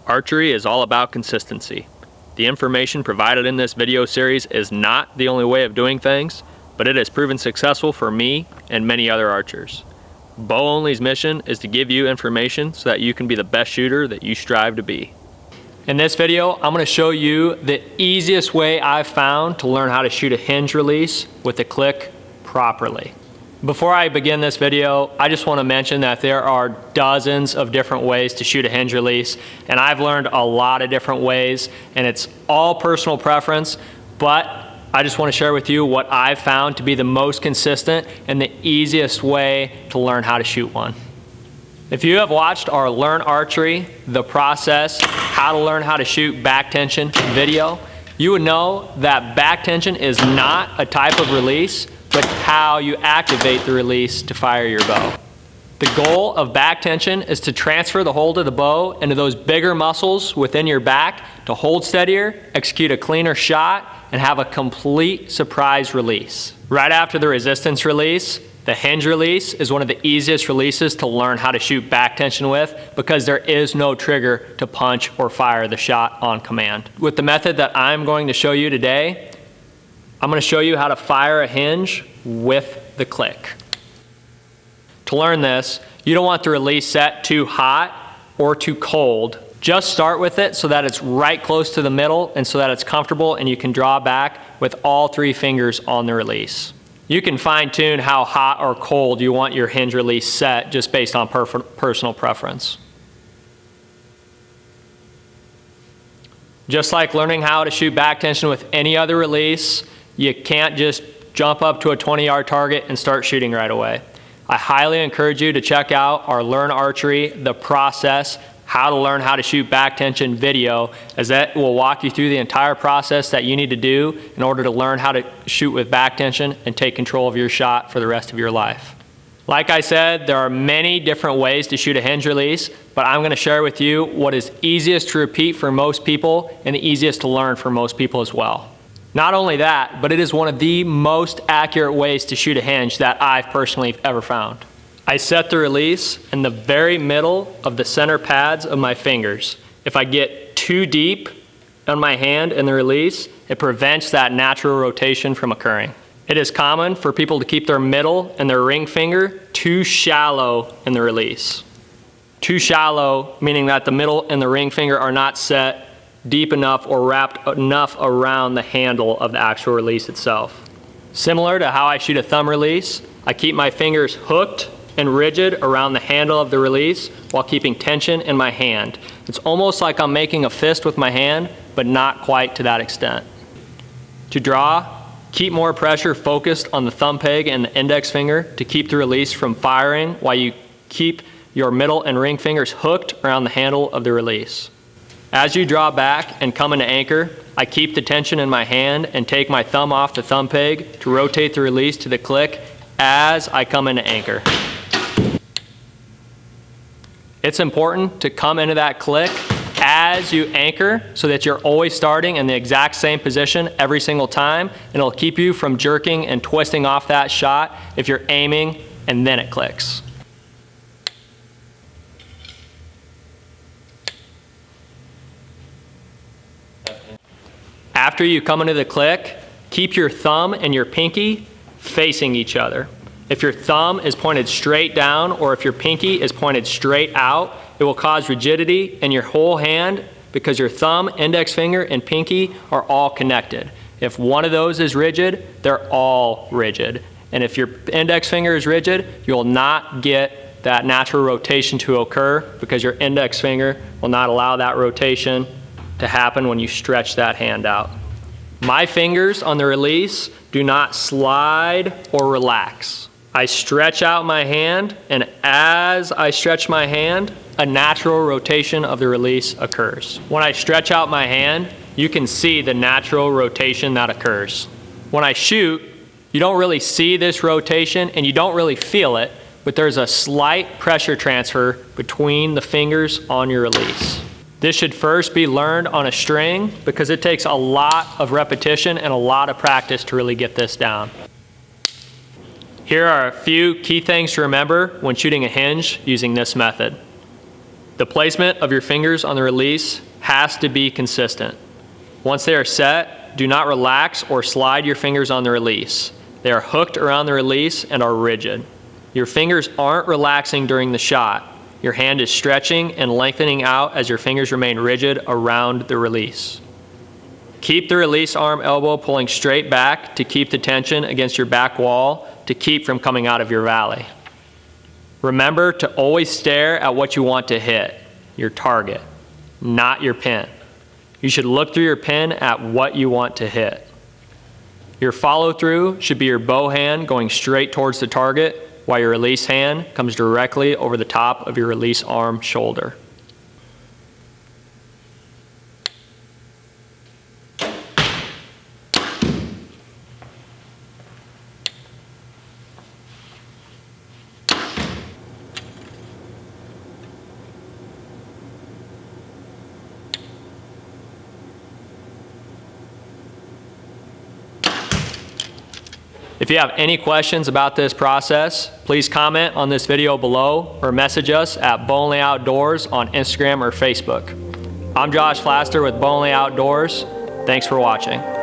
Archery is all about consistency. The information provided in this video series is not the only way of doing things, but it has proven successful for me and many other archers. Bow Only's mission is to give you information so that you can be the best shooter that you strive to be. In this video, I'm going to show you the easiest way I've found to learn how to shoot a hinge release with a click properly. Before I begin this video, I just want to mention that there are dozens of different ways to shoot a hinge release, and I've learned a lot of different ways, and it's all personal preference, but I just want to share with you what I've found to be the most consistent and the easiest way to learn how to shoot one. If you have watched our Learn Archery, the process, how to learn how to shoot back tension video, you would know that back tension is not a type of release, but how you activate the release to fire your bow. The goal of back tension is to transfer the hold of the bow into those bigger muscles within your back to hold steadier, execute a cleaner shot, and have a complete surprise release. Right after the resistance release, the hinge release is one of the easiest releases to learn how to shoot back tension with because there is no trigger to punch or fire the shot on command. With the method that I'm going to show you today, I'm going to show you how to fire a hinge with the click. To learn this, you don't want the release set too hot or too cold. Just start with it so that it's right close to the middle and so that it's comfortable and you can draw back with all 3 fingers on the release. You can fine tune how hot or cold you want your hinge release set just based on personal preference. Just like learning how to shoot back tension with any other release, you can't just jump up to a 20-yard target and start shooting right away. I highly encourage you to check out our Learn Archery, the process, how to learn how to shoot back tension video, as that will walk you through the entire process that you need to do in order to learn how to shoot with back tension and take control of your shot for the rest of your life. Like I said, there are many different ways to shoot a hinge release, but I'm going to share with you what is easiest to repeat for most people and the easiest to learn for most people as well. Not only that, but it is one of the most accurate ways to shoot a hinge that I've personally ever found. I set the release in the very middle of the center pads of my fingers. If I get too deep on my hand in the release, it prevents that natural rotation from occurring. It is common for people to keep their middle and their ring finger too shallow in the release. Too shallow, meaning that the middle and the ring finger are not set deep enough or wrapped enough around the handle of the actual release itself. Similar to how I shoot a thumb release, I keep my fingers hooked and rigid around the handle of the release while keeping tension in my hand. It's almost like I'm making a fist with my hand, but not quite to that extent. To draw, keep more pressure focused on the thumb peg and the index finger to keep the release from firing while you keep your middle and ring fingers hooked around the handle of the release. As you draw back and come into anchor, I keep the tension in my hand and take my thumb off the thumb peg to rotate the release to the click as I come into anchor. It's important to come into that click as you anchor so that you're always starting in the exact same position every single time, and it'll keep you from jerking and twisting off that shot if you're aiming and then it clicks. After you come into the click, keep your thumb and your pinky facing each other. If your thumb is pointed straight down or if your pinky is pointed straight out, it will cause rigidity in your whole hand because your thumb, index finger, and pinky are all connected. If one of those is rigid, they're all rigid. And if your index finger is rigid, you'll not get that natural rotation to occur because your index finger will not allow that rotation to happen when you stretch that hand out. My fingers on the release do not slide or relax. I stretch out my hand, and as I stretch my hand, a natural rotation of the release occurs. When I stretch out my hand, you can see the natural rotation that occurs. When I shoot, you don't really see this rotation and you don't really feel it, but there's a slight pressure transfer between the fingers on your release. This should first be learned on a string because it takes a lot of repetition and a lot of practice to really get this down. Here are a few key things to remember when shooting a hinge using this method. The placement of your fingers on the release has to be consistent. Once they are set, do not relax or slide your fingers on the release. They are hooked around the release and are rigid. Your fingers aren't relaxing during the shot. Your hand is stretching and lengthening out as your fingers remain rigid around the release. Keep the release arm elbow pulling straight back to keep the tension against your back wall to keep from coming out of your valley. Remember to always stare at what you want to hit, your target, not your pin. You should look through your pin at what you want to hit. Your follow-through should be your bow hand going straight towards the target, while your release hand comes directly over the top of your release arm shoulder. If you have any questions about this process, please comment on this video below or message us at Bowonly Outdoors on Instagram or Facebook. I'm Josh Flaster with Bowonly Outdoors. Thanks for watching.